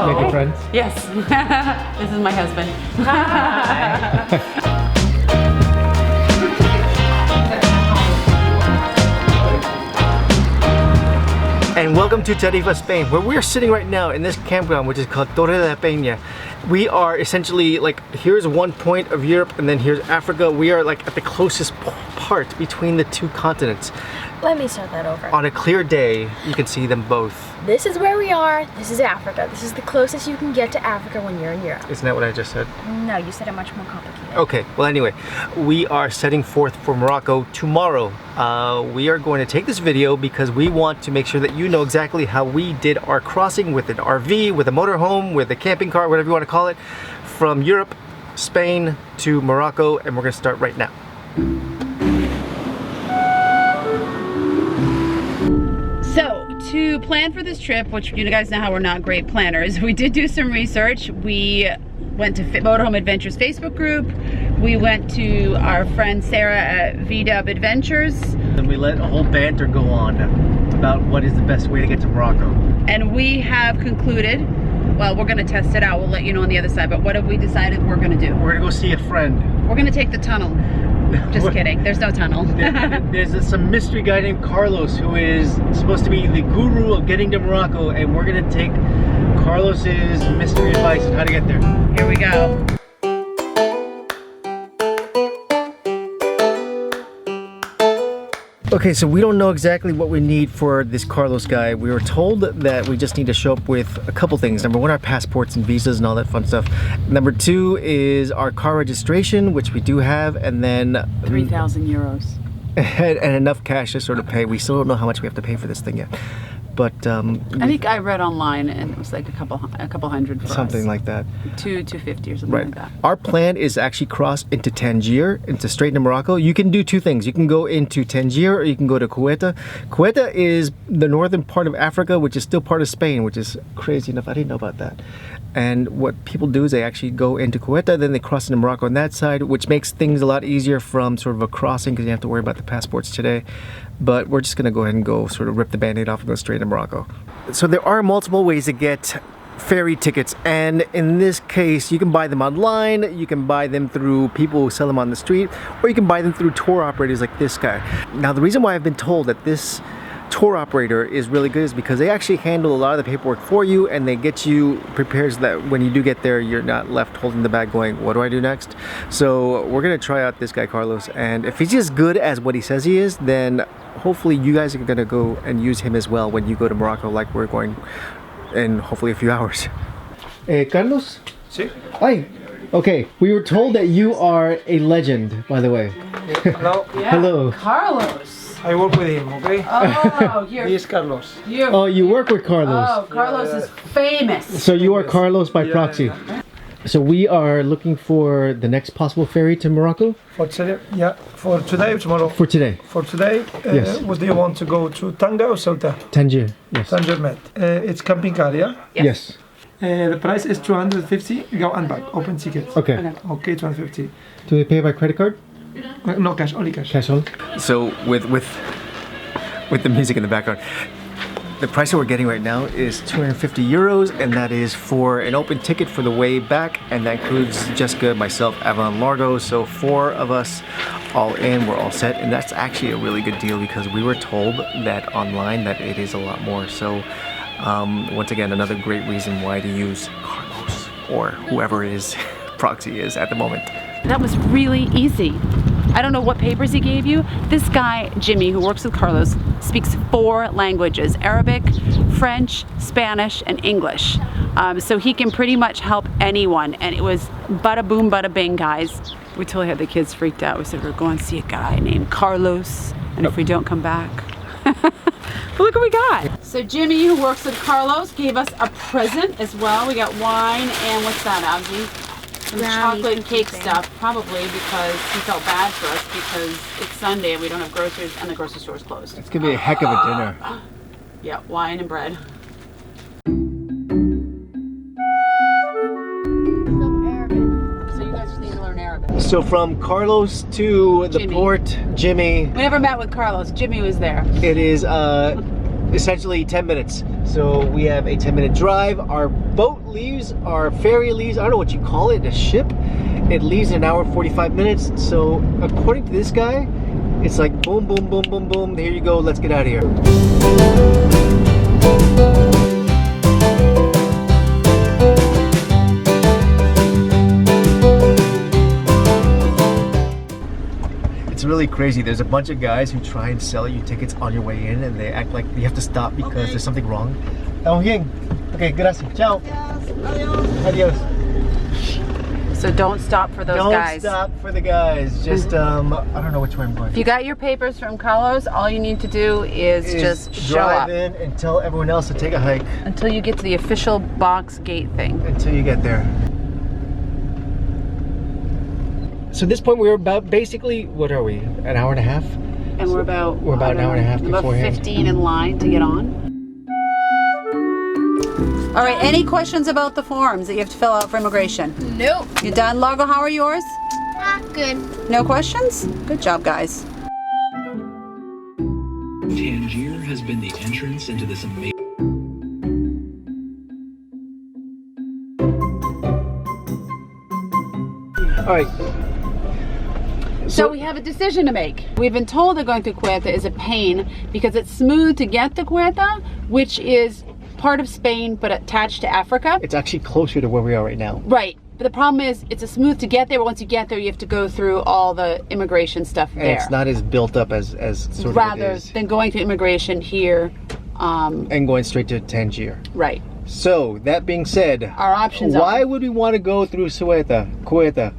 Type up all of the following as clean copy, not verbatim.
Making friends? Yes. This is my husband. And welcome to Tarifa, Spain, where we're sitting right now in this campground, which is called Torre de la Peña. We are essentially like, here's one point of Europe and then here's Africa. We are like at the closest part between the two continents. Let me start that over. On a clear day, you can see them both. This is where we are. This is Africa. This is the closest you can get to Africa when you're in Europe. Isn't that what I just said? No, you said it much more complicated. Okay, well anyway, we are setting forth for Morocco tomorrow. We are going to take this video because we want to make sure that you know exactly how we did our crossing with an RV, with a motorhome, with a camping car, whatever you want to call it, from Europe, Spain to Morocco, and we're going to start right now. So, to plan for this trip, which you guys know how we're not great planners, we did do some research. We went to Motorhome Adventures Facebook group. We went to our friend Sarah at veedubadventures. And we let a whole banter go on about what is the best way to get to Morocco. And we have concluded, well, we're gonna test it out. We'll let you know on the other side, but what have we decided we're gonna do? We're gonna go see a friend. We're gonna take the tunnel. Just kidding, there's no tunnel. There's some mystery guy named Carlos who is supposed to be the guru of getting to Morocco, and we're gonna take Carlos's mystery advice on how to get there. Here we go. Okay, so we don't know exactly what we need for this Carlos guy. We were told that we just need to show up with a couple things. Number one, our passports and visas and all that fun stuff. Number two is our car registration, which we do have, and then 3,000 euros. and enough cash to sort of pay. We still don't know how much we have to pay for this thing yet. But I think I read online and it was like a couple hundred for something us. Like that. 250 or something Right. like that. Our plan is to actually cross into Tangier, into straight into Morocco. You can do two things. You can go into Tangier or you can go to Ceuta. Ceuta is the northern part of Africa, which is still part of Spain, which is crazy enough. I didn't know about that. And what people do is they actually go into Ceuta, then they cross into Morocco on that side, which makes things a lot easier from sort of a crossing because you have to worry about the passports today. But we're just gonna go ahead and go sort of rip the band-aid off and go straight into Morocco. So there are multiple ways to get ferry tickets, and in this case you can buy them online, you can buy them through people who sell them on the street, or you can buy them through tour operators like this guy. Now the reason why I've been told that this tour operator is really good is because they actually handle a lot of the paperwork for you, and they get you prepared so that when you do get there you're not left holding the bag going, what do I do next? So we're gonna try out this guy Carlos, and if he's as good as what he says he is, then hopefully you guys are gonna go and use him as well when you go to Morocco, like we're going in hopefully a few hours. Carlos? Sí. Hi. Okay, we were told that you are a legend, by the way. Hello. Yeah. Hello. Carlos. I work with him, okay? Oh, He is Carlos. Oh, you work with Carlos. Oh, Carlos is famous. So you are Carlos by proxy. Yeah. So we are looking for the next possible ferry to Morocco For today, yeah. For today or tomorrow? for today. For today, Yes. what do you want to go to Tangier or Ceuta? Tangier. Yes. Tangier Met. It's camping car, yeah? Yes. The price is 250, go and back, open ticket. Okay. Okay, 250. Do we pay by credit card? No cash, only cash. Cash on. So with the music in the background, the price that we're getting right now is 250 euros, and that is for an open ticket for the way back, and that includes Jessica, myself, Avalon, Largo. So 4 of us all in, we're all set, and that's actually a really good deal because we were told that online that it is a lot more. So once again, another great reason why to use Carlos or whoever his proxy is at the moment. That was really easy. I don't know what papers he gave you. This guy, Jimmy, who works with Carlos, speaks 4 languages: Arabic, French, Spanish, and English. So he can pretty much help anyone. And it was bada boom, bada bing, guys. We totally had the kids freaked out. We said we're going to see a guy named Carlos, and if we don't come back. But look what we got. So Jimmy, who works with Carlos, gave us a present as well. We got wine and what's that, Algie? Some chocolate and cake stuff, probably because he felt bad for us because it's Sunday and we don't have groceries and the grocery store's closed. It's gonna be a heck of a dinner. Yeah, wine and bread. So you guys just need to learn Arabic. So from Carlos to the Jimmy. port, Jimmy. We never met with Carlos. Jimmy was there. It is essentially 10 minutes. So we have a 10-minute drive. Our boat leaves, our ferry leaves, I don't know what you call it, a ship. It leaves in an hour and 45 minutes. So according to this guy, it's like boom, boom, boom, boom, boom. Here you go, let's get out of here. It's really crazy. There's a bunch of guys who try and sell you tickets on your way in, and they act like you have to stop because there's something wrong. Oh, bien. Okay, gracias. Ciao. Adios. So don't stop for those guys. Don't stop for the guys. Just, I don't know which way I'm going. If you got your papers from Carlos, all you need to do is just show up. Drive in and tell everyone else to take a hike. Until you get to the official box gate thing. Until you get there. So at this point we were about basically, what are we, an hour and a half? And we're about an hour and a half beforehand. About 15 in line to get on. All right, any questions about the forms that you have to fill out for immigration? Nope. You done? Largo, how are yours? Good. No questions? Good job, guys. Tangier has been the entrance into this amazing... All right. So we have a decision to make. We've been told that going to Ceuta is a pain because it's smooth to get to Ceuta, which is part of Spain but attached to Africa. It's actually closer to where we are right now. Right. But the problem is it's a smooth to get there, but once you get there you have to go through all the immigration stuff And there. it's not as built up as sort Rather of it is. than going to immigration here. And going straight to Tangier. Right. So, that being said, Our options why are... would we want to go through Ceuta?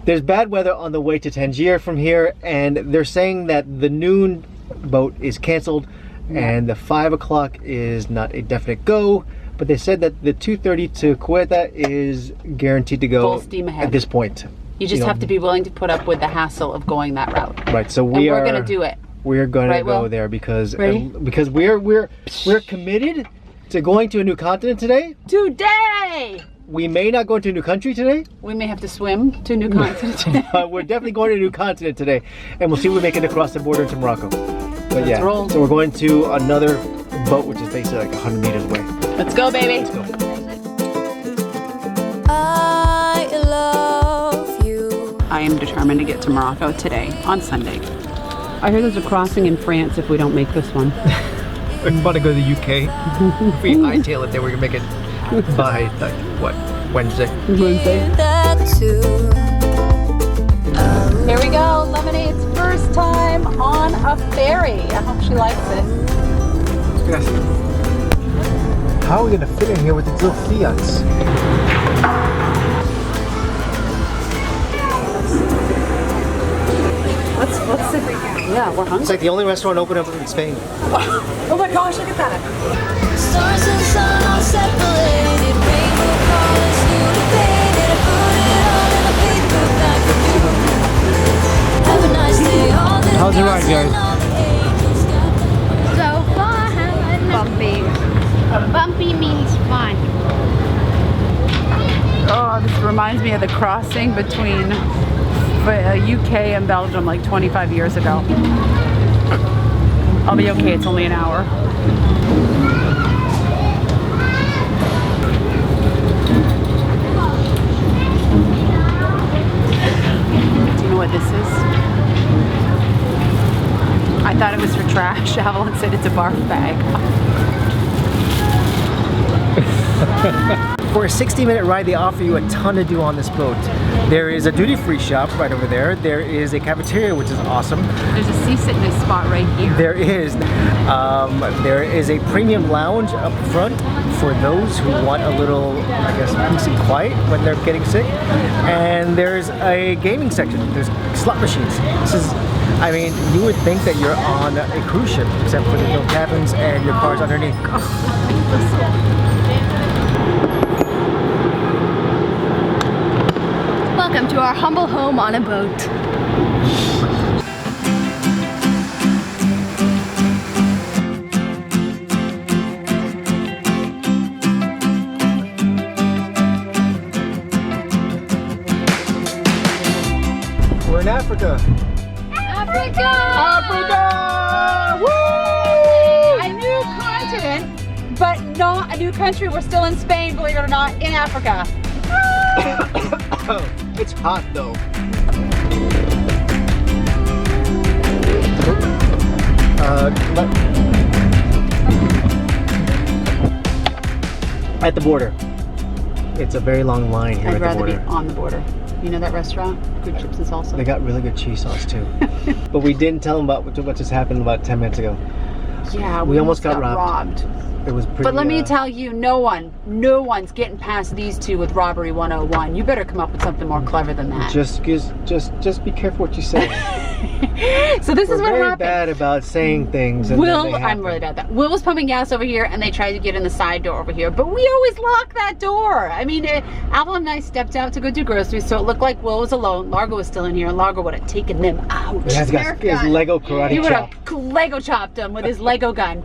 There's bad weather on the way to Tangier from here, and they're saying that the noon boat is canceled, and the 5 o'clock is not a definite go, but they said that the 2:30 to Ceuta is guaranteed to go Full steam ahead. at this point. You just have to be willing to put up with the hassle of going that route. Right, so And we're going to do it. We're going to Right, go Will? there because Ready? we're committed to going to a new continent today. Today! We may not go into a new country today. We may have to swim to a new continent today. We're definitely going to a new continent today, and we'll see if we make it across the border into Morocco. But yeah, roll. so we're going to another boat, which is basically like 100 meters away. Let's go, baby. Let's go. I love you. I am determined to get to Morocco today, on Sunday. I hear there's a crossing in France if we don't make this one. We're about to go to the UK. If we hightail it, then we're gonna make it by like, what, Wednesday? That too. Here we go, Lemonade's first time on a ferry. I hope she likes it. Yes. How are we gonna fit in here with these little Fiats? Let's sit. Yeah, we're hungry. It's like the only restaurant open up in Spain. Oh my gosh, look at that. Stars and sun all separated. Rainbow colors you debated. I put it all in a paper bag for you. Have a nice day. All the How's the ride, guys? So fun. Bumpy. Bumpy means fun. Oh, this reminds me of the crossing between UK and Belgium like 25 years ago. I'll be okay, it's only an hour. Do you know what this is? I thought it was for trash. Avalon said it's a barf bag. For a 60-minute ride, they offer you a ton to do on this boat. There is a duty-free shop right over there. There is a cafeteria, which is awesome. There's a seasickness spot right here. There is a premium lounge up front for those who want a little, I guess, peace and quiet when they're getting sick. And there's a gaming section. There's slot machines. This is, I mean, you would think that you're on a cruise ship, except for there's no cabins and your car's underneath. Welcome to our humble home on a boat. We're in Africa. Africa! Africa! Woo! A new a new country. We're still in Spain, believe it or not, in Africa. It's hot though. At the border. It's a very long line here I'd at the rather border. be on the border. You know that restaurant? Good chips and salsa. They got really good cheese sauce too. But we didn't tell them about what just happened about 10 minutes ago. Yeah, we almost got robbed. It was pretty. But let me tell you, no one's getting past these two with robbery 101. You better come up with something more clever than that. Just be careful what you say. So this is what very happened. bad about saying things. And Will, I'm really bad at that. Will was pumping gas over here, and they tried to get in the side door over here, but we always lock that door. I mean, Avalon and I stepped out to go do groceries, so it looked like Will was alone. Largo was still in here, and Largo would have taken them out. He has got his Lego karate He would chop. have Lego chopped them with his Lego gun.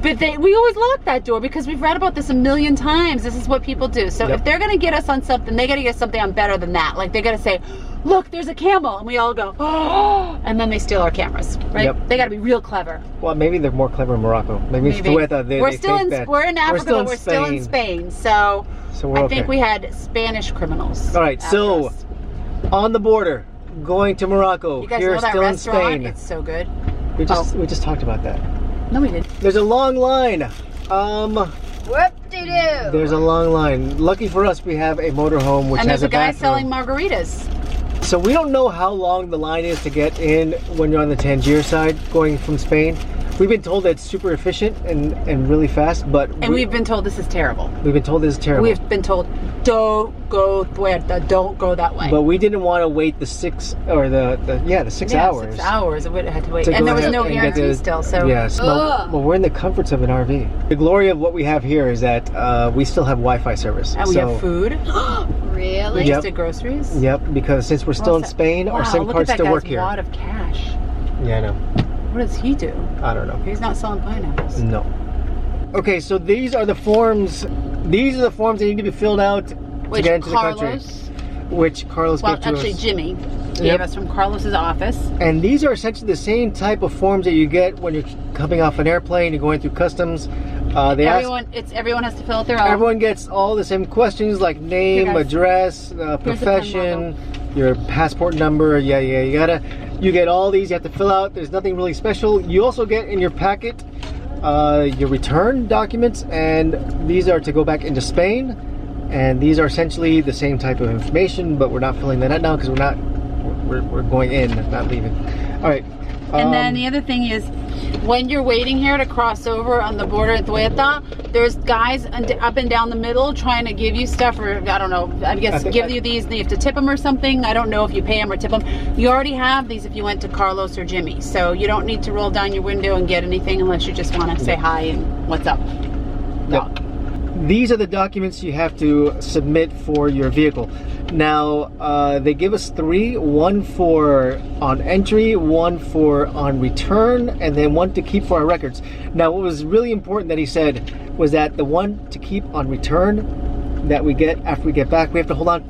But we always lock that door because we've read about this a million times. This is what people do. So if they're going to get us on something, they got to get something on better than that. Like they're going to say, look, there's a camel. And we all go, oh, and then they steal our cameras, right? Yep. They got to be real clever. Well, maybe they're more clever in Morocco. Maybe. Ceuta, We're in Africa, but we're still in Spain. So I think we had Spanish criminals. All right, so us. on the border, going to Morocco. You guys Here know that still in restaurant? Spain. It's so good. We just talked about that. No, we didn't. There's a long line. Whoop-de-doo. There's a long line. Lucky for us, we have a motorhome which And has there's a guy bathroom. selling margaritas. So we don't know how long the line is to get in when you're on the Tangier side going from Spain. We've been told that it's super efficient and really fast, but We've been told this is terrible. we've been told this is terrible. We've been told, don't go Ceuta, don't go that way. But we didn't want to wait the 6 or the 6 hours. 6 hours. We had to wait. to And there go was ahead no and get guarantee the- still, so. Yes. Well, we're in the comforts of an RV. The glory of what we have here is that we still have Wi-Fi service. And we have food. Really? We Yep. just did groceries. Yep, because since we're still in Spain, our SIM cards still work here. Wow, look at that guy's wad of cash. Yeah, I know. What does he do? I don't know. He's not selling pineapples. No. Okay, so these are the forms. These are the forms that need to be filled out to Which get into the country. Carlos, Which Carlos well, gave to actually us. Jimmy gave Yep. us from Carlos's office. And these are essentially the same type of forms that you get when you're coming off an airplane, you're going through customs. Everyone has to fill out their own. Everyone gets all the same questions like name, Here, guys. address, profession, your passport number, you get all these, you have to fill out. There's nothing really special. You also get in your packet your return documents, and these are to go back into Spain. And these are essentially the same type of information, but we're not filling that out now because we're going in, not leaving. All right. And then the other thing is, when you're waiting here to cross over on the border at Ceuta, there's guys up and down the middle trying to give you stuff, or I don't know, I guess give you these and you have to tip them or something. I don't know if you pay them or tip them. You already have these if you went to Carlos or Jimmy, so you don't need to roll down your window and get anything unless you just want to say hi and what's up. Yep. These are the documents you have to submit for your vehicle. Now, they give us 3, 1 for on entry, 1 for on return, and then 1 to keep for our records. Now, what was really important that he said was that the 1 to keep on return that we get after we get back, we have to hold on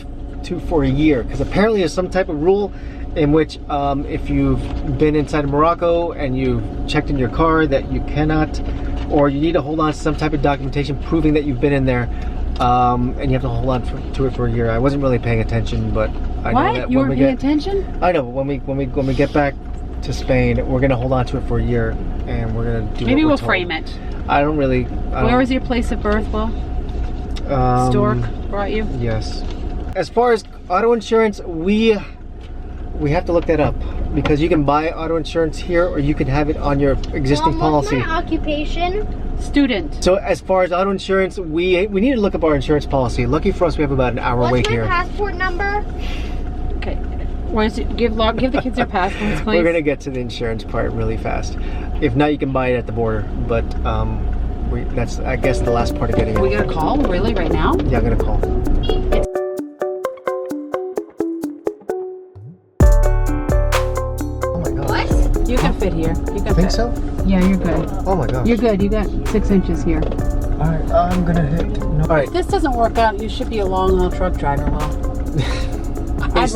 to for a year, because apparently there's some type of rule in which if you've been inside of Morocco and you've checked in your car that you cannot, or you need to hold on to some type of documentation proving that you've been in there, and you have to hold on to it for a year. I wasn't really paying attention, but I know that You when weren't we paying get, attention? I know, but when we get back to Spain, we're gonna hold on to it for a year, and we're gonna do. Maybe what we're we'll told. frame it. I don't really. Where was your place of birth, Will? Stork brought you? Yes. As far as auto insurance, we have to look that up, because you can buy auto insurance here, or you can have it on your existing policy. What's my occupation? Student. So as far as auto insurance, we need to look up our insurance policy. Lucky for us, we have about an hour wait What's my here. passport number? Okay. Where's it? Give the kids their passports, please. We're gonna get to the insurance part really fast. If not, you can buy it at the border. But that's, I guess, the last part of getting it. We got a call? Really? Right now? Yeah, I'm gonna call. Oh my god. What? You can fit here. You can I think fit. so? Yeah, you're good. Oh my gosh. You're good. You got 6 inches here. Alright, I'm gonna hit. No. Alright. If this doesn't work out, you should be a long-haul truck driver, Will. I'd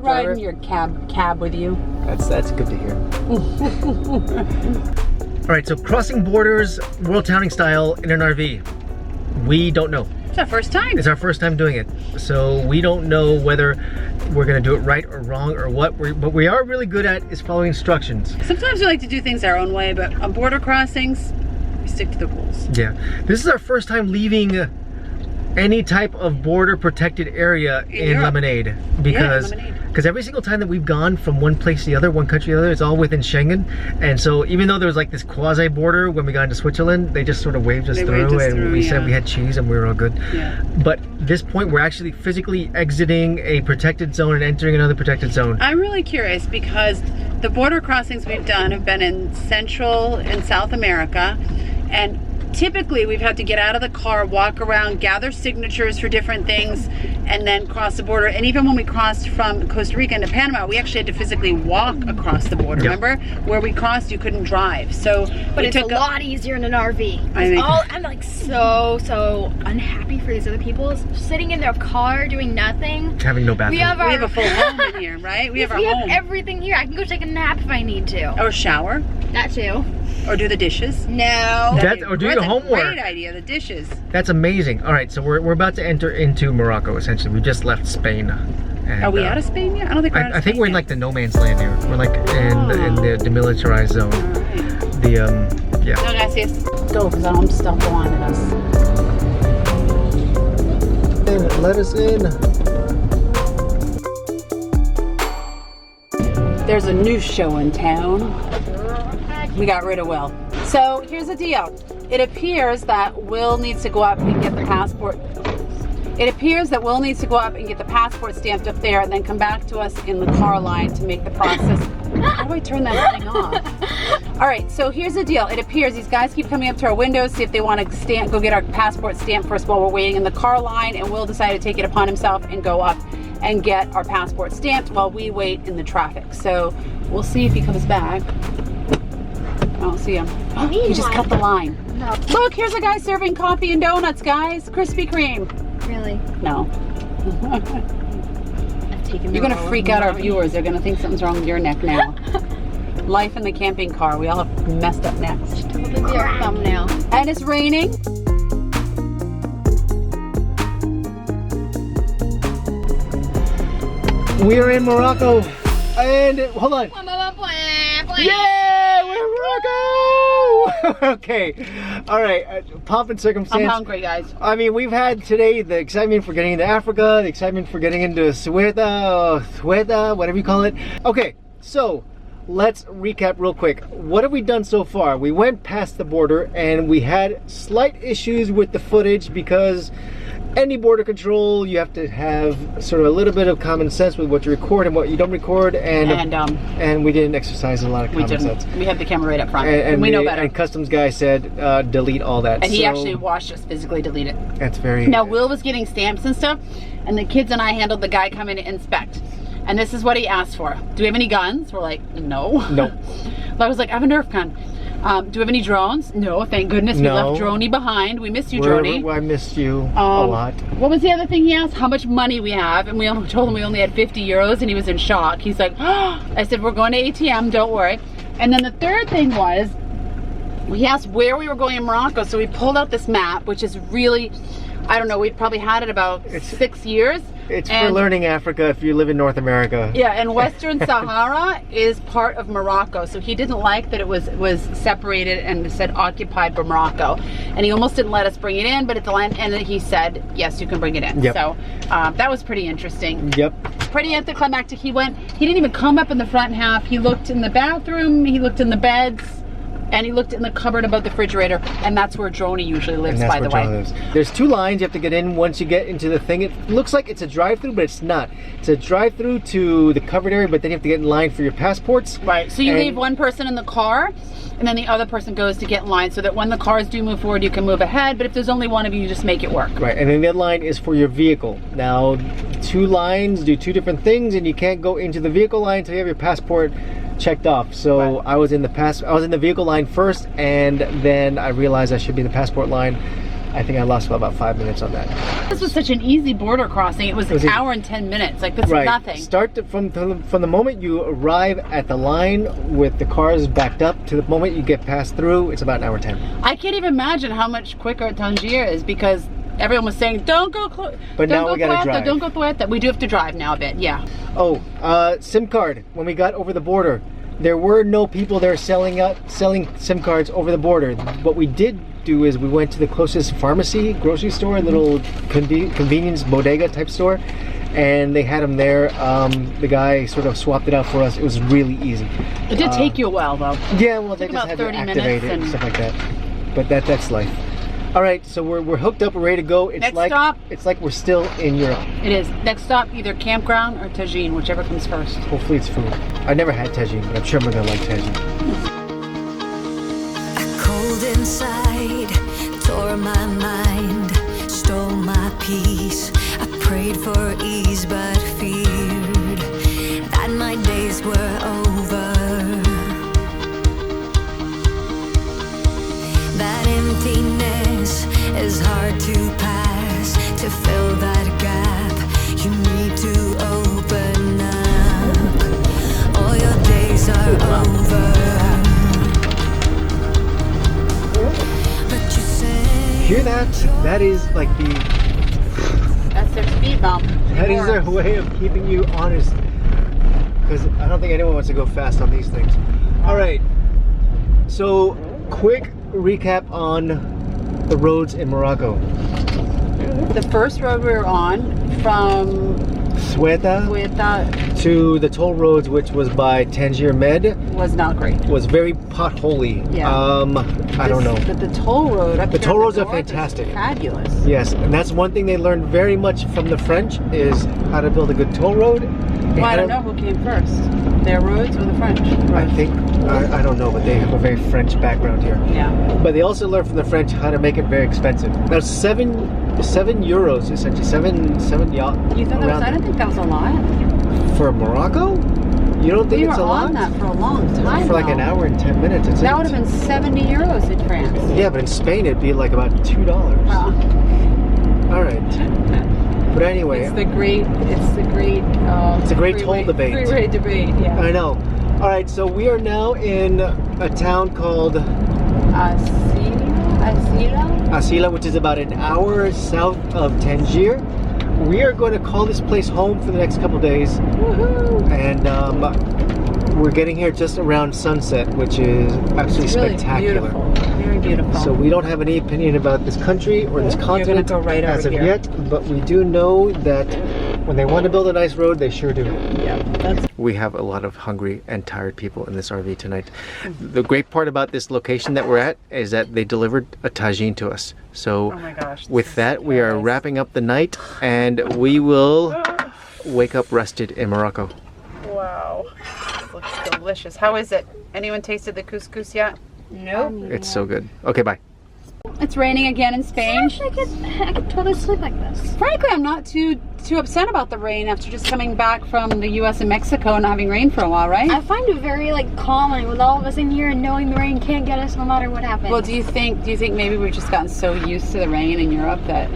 ride in your cab with you. That's good to hear. Alright, so crossing borders, WorldTowning style in an RV. We don't know. It's our first time. It's our first time doing it. So we don't know whether we're gonna do it right or wrong or what. But we are really good at is following instructions. Sometimes we like to do things our own way, but on border crossings, we stick to the rules. Yeah. This is our first time leaving any type of border protected area in Europe. Lemonade. Because every single time that we've gone from one place to the other, one country to the other, it's all within Schengen. And so even though there was like this quasi border when we got into Switzerland, they just sort of waved us through and we said we had cheese and we were all good. Yeah. But this point, we're actually physically exiting a protected zone and entering another protected zone. I'm really curious because the border crossings we've done have been in Central and South America, and typically we've had to get out of the car, walk around, gather signatures for different things, and then cross the border. And even when we crossed from Costa Rica into Panama, we actually had to physically walk across the border. Yep. Remember? Where we crossed, you couldn't drive. So, But it's a lot easier in an RV. I'm like so unhappy for these other people sitting in their car doing nothing. Having no bathroom. We have a full home in here, right? We have our home. We have everything here. I can go take a nap if I need to. Or shower. That too. Or do the dishes. No. Or do your homework. Great idea, the dishes. That's amazing. All right, so we're about to enter into Morocco, essentially. We just left Spain. And, Are we out of Spain yet? I don't think we're out of I Spain think we're in yet. like the no man's land here. We're like in the demilitarized zone. Alright. Yeah. No, guys, yes. Go, because I'm still blinded us. Let us in. There's a new show in town. We got rid of Will. So here's the deal. It appears that Will needs to go up and get the passport. It appears that Will needs to go up and get the passport stamped up there and then come back to us in the car line to make the process. How do I turn that thing off? All right, so here's the deal. It appears these guys keep coming up to our windows, see if they want to go get our passport stamped first while we're waiting in the car line, and Will decided to take it upon himself and go up and get our passport stamped while we wait in the traffic. So we'll see if he comes back. I don't see him. Oh, he just cut the line. No. Look, here's a guy serving coffee and donuts, guys. Krispy Kreme. Really? No. Taking You're gonna freak out our viewers. They're gonna think something's wrong with your neck now. Life in the camping car. We all have messed up necks. Totally be our thumbnail. And it's raining. We are in Morocco. And hold on. Yeah, we're in Morocco. Okay. All right. Pomp and circumstance. I'm hungry, guys. I mean, we've had today the excitement for getting into Africa, the excitement for getting into Ceuta, whatever you call it. Okay, so let's recap real quick. What have we done so far? We went past the border and we had slight issues with the footage because any border control, you have to have sort of a little bit of common sense with what you record and what you don't record, and we didn't exercise a lot of common sense. We had the camera right up front, and we know better. And customs guy said, delete all that. And he actually watched us physically delete it. That's very... Now, Will was getting stamps and stuff, and the kids and I handled the guy coming to inspect. And this is what he asked for. Do we have any guns? We're like, no. No. I was like, I have a Nerf gun. Do we have any drones? No, thank goodness. We left Droney behind. We missed you, Droney. I missed you a lot. What was the other thing he asked? How much money we have? And we told him we only had 50 euros, and he was in shock. He's like, oh. I said, we're going to ATM, don't worry. And then the third thing was, he asked where we were going in Morocco. So we pulled out this map, which is really, I don't know, we've probably had it about 6 years. It's for learning Africa if you live in North America. Yeah, and Western Sahara is part of Morocco. So he didn't like that it was separated and said occupied by Morocco. And he almost didn't let us bring it in, but at the end he said, yes, you can bring it in. Yep. So that was pretty interesting. Yep. Pretty anticlimactic. He didn't even come up in the front half. He looked in the bathroom, he looked in the beds, and he looked in the cupboard above the refrigerator, and that's where Droney usually lives, by the way. There's 2 lines you have to get in once you get into the thing. It looks like it's a drive-through, but it's not. It's a drive-through to the covered area, but then you have to get in line for your passports. Right, so you leave one person in the car, and then the other person goes to get in line so that when the cars do move forward, you can move ahead, but if there's only one of you, you just make it work. Right, and then the other line is for your vehicle. Now, 2 lines do 2 different things, and you can't go into the vehicle line until you have your passport checked off. So I was in the vehicle line first, and then I realized I should be in the passport line. I think I lost about 5 minutes on that. This was such an easy border crossing. It was an easy. hour and 10 minutes. Like, this is Right. nothing. Start from the moment you arrive at the line with the cars backed up to the moment you get passed through, it's about an hour 10. I can't even imagine how much quicker Tangier is because everyone was saying, don't go But don't now go we gotta Ceuta, drive. don't go Ceuta. We do have to drive now a bit, yeah. Oh, SIM card. When we got over the border, there were no people there selling SIM cards over the border. What we did do is we went to the closest pharmacy, grocery store, little convenience bodega type store, and they had them there. The guy sort of swapped it out for us. It was really easy. It did take you a while though. Yeah, well, they took just about had to 30 activate minutes it and and- stuff like that. But that's life. All right, so we're hooked up, we're ready to go. It's Next like stop. it's like we're still in Europe. It is. Next stop, either campground or tagine, whichever comes first. Hopefully it's food. I never had tagine, but I'm sure I'm gonna like tagine. Cold inside, tore my mind, stole my peace. I prayed for ease, but feared that my days were over. That emptiness is hard to pass. To fill that gap, you need to open up. All your days are over. But you say Hear that? That is like That's their speed bump. that is their way of keeping you honest. Because I don't think anyone wants to go fast on these things. All right. So, quick recap on the roads in Morocco. The first road we were on from Ceuta Ceuta to the toll roads, which was by Tangier Med, was not great. was very potholy. Yeah. I don't know. But the toll road up The here toll in roads are north is fantastic. Fabulous. Yes, and that's one thing they learned very much from the French is how to build a good toll road. Well, I don't know who came first. Their roads or the French? I think, I don't know, but they have a very French background here. Yeah. But they also learned from the French how to make it very expensive. Now, seven euros essentially, seven yacht. You thought that was, I didn't think that was a lot. For Morocco? You don't think We it's were a lot? on that for a long time. For like an though. hour and 10 minutes. It's That would have been 70 euros in France. Yeah, but in Spain it'd be like about $2. Wow. All right. But anyway, It's the great toll debate. Freeway debate, yeah. I know. All right, so we are now in a town called Asila, which is about an hour south of Tangier. We are going to call this place home for the next couple days. Woohoo! And we're getting here just around sunset, which is absolutely It's really spectacular. beautiful. Very beautiful. So we don't have any opinion about this country or this continent go right as over of here. yet, but we do know that when they want to build a nice road, they sure do. yeah, that's We have a lot of hungry and tired people in this RV tonight. The great part about this location that we're at is that they delivered a tagine to us. So oh my gosh. this with is that, we are paradise. wrapping up the night and we will wake up rested in Morocco. Wow. This looks delicious. How is it? Anyone tasted the couscous yet? Nope. It's so good. Okay, bye. It's raining again in Spain. Actually, I could totally sleep like this. Frankly, I'm not too upset about the rain after just coming back from the U.S. and Mexico and not having rain for a while, right? I find it very calming with all of us in here and knowing the rain can't get us no matter what happens. Well, do you think maybe we've just gotten so used to the rain in Europe that